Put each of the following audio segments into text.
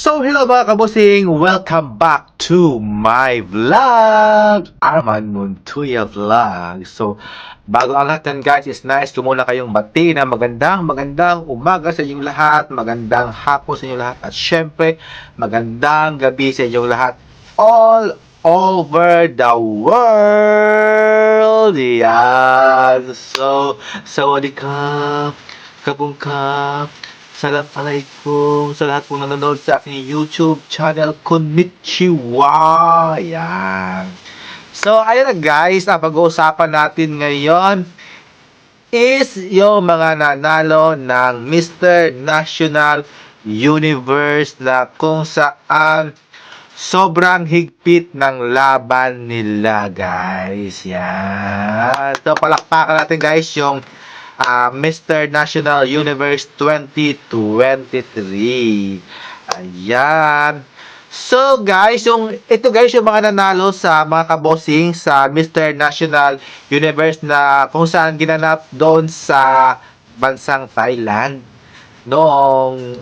So, hello mga kabosing! Welcome back to my vlog! Arman Montuya Vlog. So, bago ang lahat yan guys, is nice ko muna kayong bati na magandang umaga sa inyong lahat, magandang hapon sa inyong lahat, at syempre, magandang gabi sa inyong lahat all over the world! Yan! So, sawadee-ka, kabungka, Assalamualaikum sa lahat po nanonood sa aking YouTube channel. Konnichiwa! Yan. So, ayun na guys, ang pag-uusapan natin ngayon is yung mga nanalo ng Mr. National Universe na kung saan sobrang higpit ng laban nila guys. Yan. So, palakpakan natin guys yung Mr. National Universe 2023. Ayan. So guys, ito guys yung mga nanalo sa mga kabosing sa Mr. National Universe na kung saan ginanap doon sa bansang Thailand noong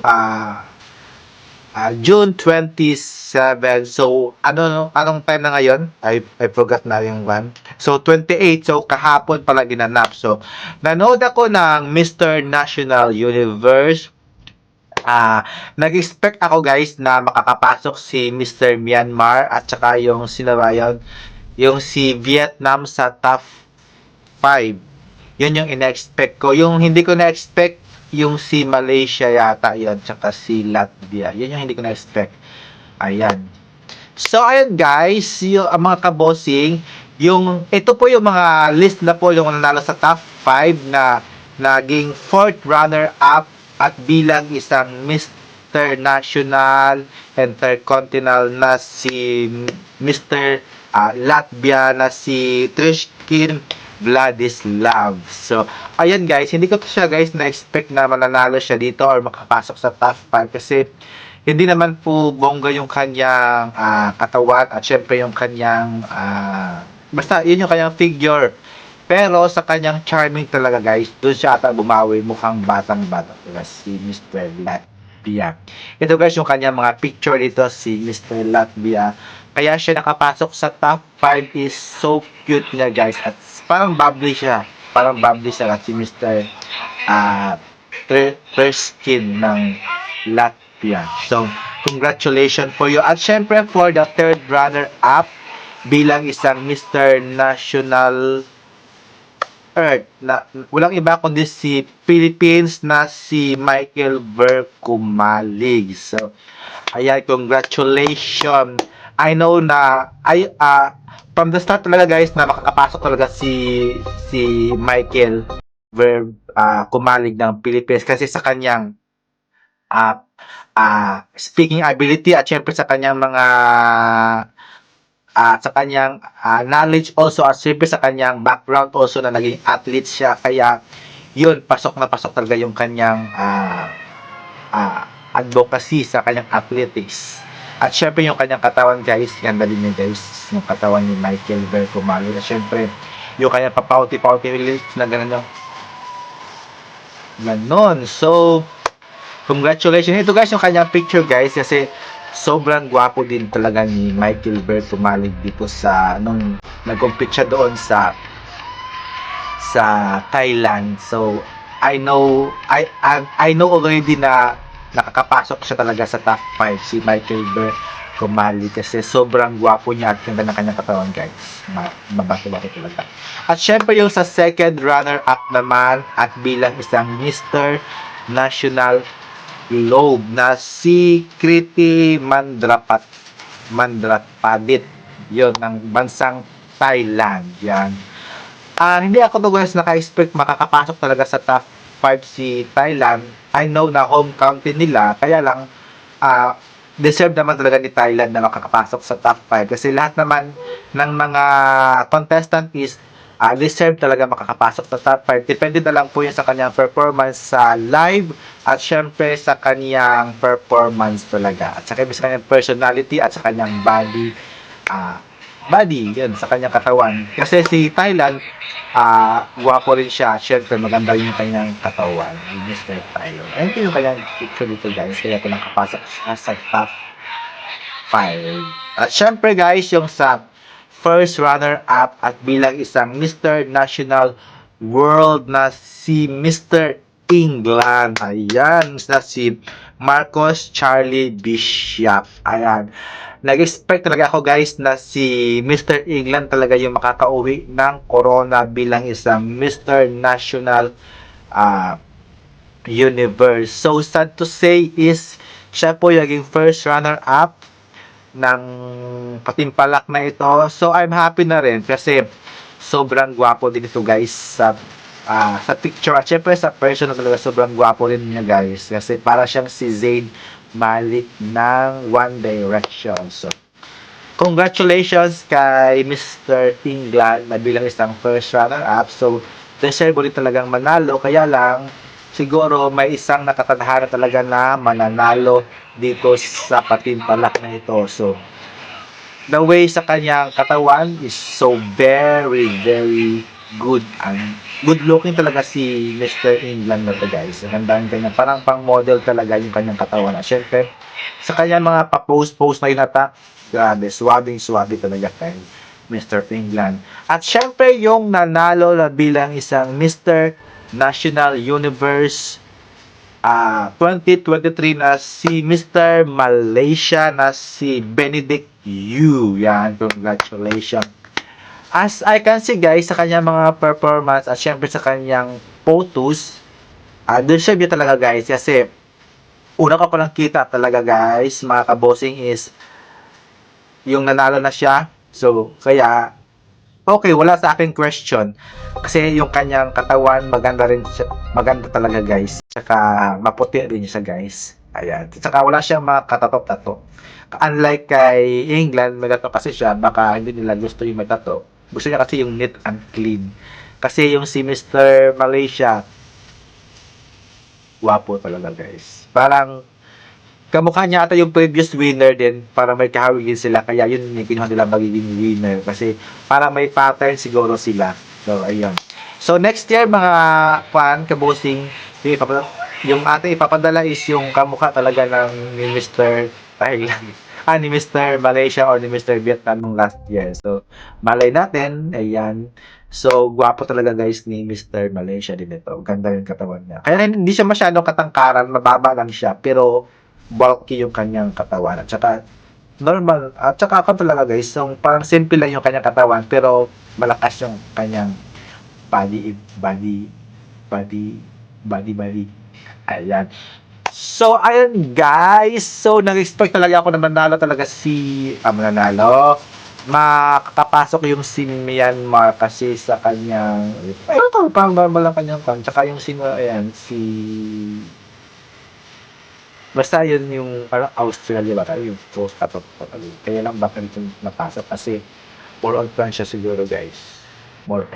June 27. So, anong time na ngayon? I forgot na yung one. So, 28. So, kahapon pala ginanap. So, nanood ako ng Mr. National Universe. Nag-expect ako guys na makakapasok si Mr. Myanmar at saka yung sinabayan, yung si Vietnam sa top 5. Yun yung ina-expect ko. Yung hindi ko na-expect, yung si Malaysia yata yun, tsaka si Latvia. Yun yung hindi ko na-expect. Ayan. So, ayun guys, yung mga kabosing, ito po yung mga list na po yung nanalo sa top 5 na naging 4th runner-up at bilang isang Mr. National Intercontinental na si Mr. Latvia na si Trishkin Vladislav. So, ayan guys, hindi ko siya guys na-expect na mananalo siya dito or makapasok sa top 5 kasi hindi naman po bongga yung kanyang katawan at syempre yung kanyang basta yun yung kanyang figure. Pero sa kanyang charming talaga guys, doon siya ata bumawi, mukhang batang-bata talaga si Mr. Latvia. Ito guys yung kanyang mga picture dito si Mr. Latvia. Kaya siya nakapasok sa top 5 is so cute niya guys at parang bubbly siya. Parang bubbly siya si Mr. Perskin ng Latvia. So, congratulations for you. At syempre for the 3rd runner-up bilang isang Mr. National Earth na walang iba kundi si Philippines na si Michael Verkumalig. So, ayan, congratulations. I know na from the start talaga guys na makakapasok talaga si Michael Kumalig ng Philippines kasi sa kanyang speaking ability at syempre sa kanyang mga knowledge also at syempre sa kanyang background also na naging athlete siya kaya yun pasok na pasok talaga yung kanyang advocacy sa kanyang athletics at syempre yung kanyang katawan guys ganda din niya guys yung katawan ni Michael Verkumalig at syempre yung kanyang papauti-pauti na ganon so congratulations ito guys yung kanyang picture guys kasi sobrang gwapo din talaga ni Michael Verkumalig dito sa nung nag-compete siya doon sa Thailand. So I know already na nakakapasok siya talaga sa top 5 si Michael Verkumalig kasi sobrang gwapo niya at ganda ng kanyang katawan guys. Mabati-bati talaga. At syempre yung sa 2nd runner-up naman at bilang isang Mr. National Globe na si Kriti Mandrapadit yon ng bansang Thailand yan hindi ako to guys naka-expect makakapasok talaga sa top 5 si Thailand. I know na home country nila kaya lang deserve naman talaga ni Thailand na makakapasok sa top 5 kasi lahat naman ng mga contestant is deserve talaga makakapasok sa top 5. Depende na lang po yun sa kanyang performance sa live at syempre sa kanyang performance talaga. At sa kanyang personality at sa kanyang body body, yun, sa kanyang katawan. Kasi si Thailand, gwapo rin siya. Siyempre, maganda rin yung kanyang katawan. Yung Mr. Thailand. Ayun yung kanyang picture dito, guys. Kaya ko nakapasok siya sa top 5. At syempre, guys, yung sa first runner-up at bilang isang Mr. National World na si Mr. England. Ayan, na si Marcos Charlie Bishop. Ayan. Nag-expect talaga ako, guys, na si Mr. England talaga yung makakauwi ng corona bilang isang Mr. National Universe. So, sad to say is siya po yung first runner-up ng patimpalak na ito. So, I'm happy na rin kasi sobrang gwapo din ito, guys, sa picture. At syempre sa personal talaga, sobrang gwapo rin niya, guys. Kasi para siyang si Zayn Malik ng One Direction. So, congratulations kay Mr. England na bilang isang first runner-up. So, deserve ulit talagang manalo. Kaya lang, siguro may isang nakatadhana talaga na mananalo dito sa patimpalak na ito. So, the way sa kanyang katawan is so very, very good and good looking talaga si Mr. England na to, guys. Ganda kanya, parang pang model talaga yung kanyang katawan. At syempre, sa kanyang mga pa-post na yun ata, grabe, swabing-swabe talaga kay Mr. England. At syempre, yung nanalo na bilang isang Mr. National Universe 2023 na si Mr. Malaysia na si Benedict Yu. Yan, congratulations. As I can see, guys, sa kanyang mga performance at syempre sa kanyang photos, deserve yun talaga, guys, kasi una ko lang kita talaga, guys, mga kabosing, is yung nanalo na siya. So, kaya okay, wala sa akin question. Kasi yung kanyang katawan, maganda rin siya, maganda talaga, guys. Tsaka maputi rin siya, guys. Ayan. Tsaka wala siyang mga katato-tato. Unlike kay England, may tato kasi siya, baka hindi nila gusto yung may tato. Gusto niya kasi yung neat and clean. Kasi yung si Mr. Malaysia, wapo talaga, guys. Parang kamukha niya ata yung previous winner din, para may kahawigin sila, kaya yun yung kinuha nila magiging winner kasi para may pattern siguro sila. So ayun, so next year mga fan kabusing, yung ating ipapadala is yung kamukha talaga ng ni Mr. Thailand, ni Mr. Malaysia or ni Mr. Vietnam nung last year. So malay natin, ayan. So gwapo talaga, guys, ni Mr. Malaysia din ito, ganda yung katawan niya, kaya hindi siya masyadong katangkaran, mababa lang siya, pero bulky yung kanyang katawan. At saka normal, at saka ako talaga, guys, so parang simple lang yung kanyang katawan pero malakas yung kanyang body body body body body. Ayan. So ayun, guys, so nag-expect talaga ako na manalo talaga si mananalo, makakapasok yung si Myanmar kasi sa kanyang parang normal lang kanyang kan, tsaka yung sino, ayan, si basta yun yung parang Australia ba tayo yung post tattoo. Kaya lang bakit ito napasok kasi more on plan siya siguro, guys. More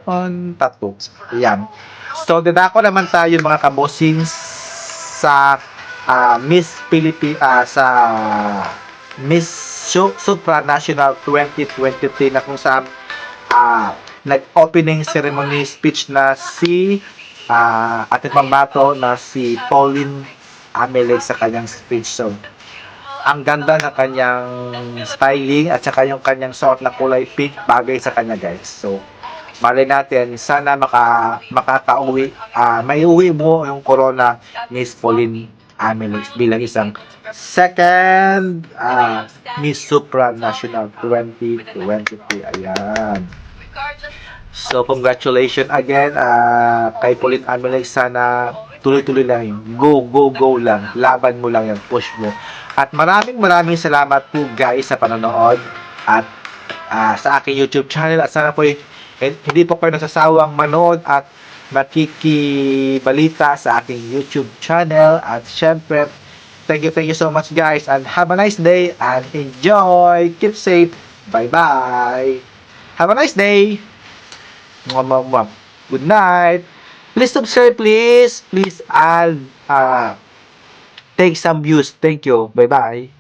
on tattoo. Yan. So dadako naman tayo mga kabosing sa Miss Philippines, sa Miss Supranational 2023 na kung saan nag-opening ceremony speech na si ating pambato na si Pauline Amelie sa kanyang speech. So, ang ganda ng kanyang styling at saka yung kanyang suot na kulay pink, bagay sa kanya, guys. So, malay natin, sana makakauwi, may uwi mo yung corona, Miss Pauline Amelie bilang isang second Miss Supranational 2023. Ayan. So, congratulations again kay Pauline Amelie. Sana tuloy-tuloy lang yun. Go, go, go lang. Laban mo lang yan. Push mo. At maraming salamat po, guys, sa panonood at sa aking YouTube channel. At sana po hindi po kayo nasasawang manood at makikibalita sa aking YouTube channel. At syempre, thank you so much, guys. And have a nice day and enjoy. Keep safe. Bye-bye. Have a nice day. Good night. Please subscribe, please. Please, and take some views. Thank you. Bye-bye.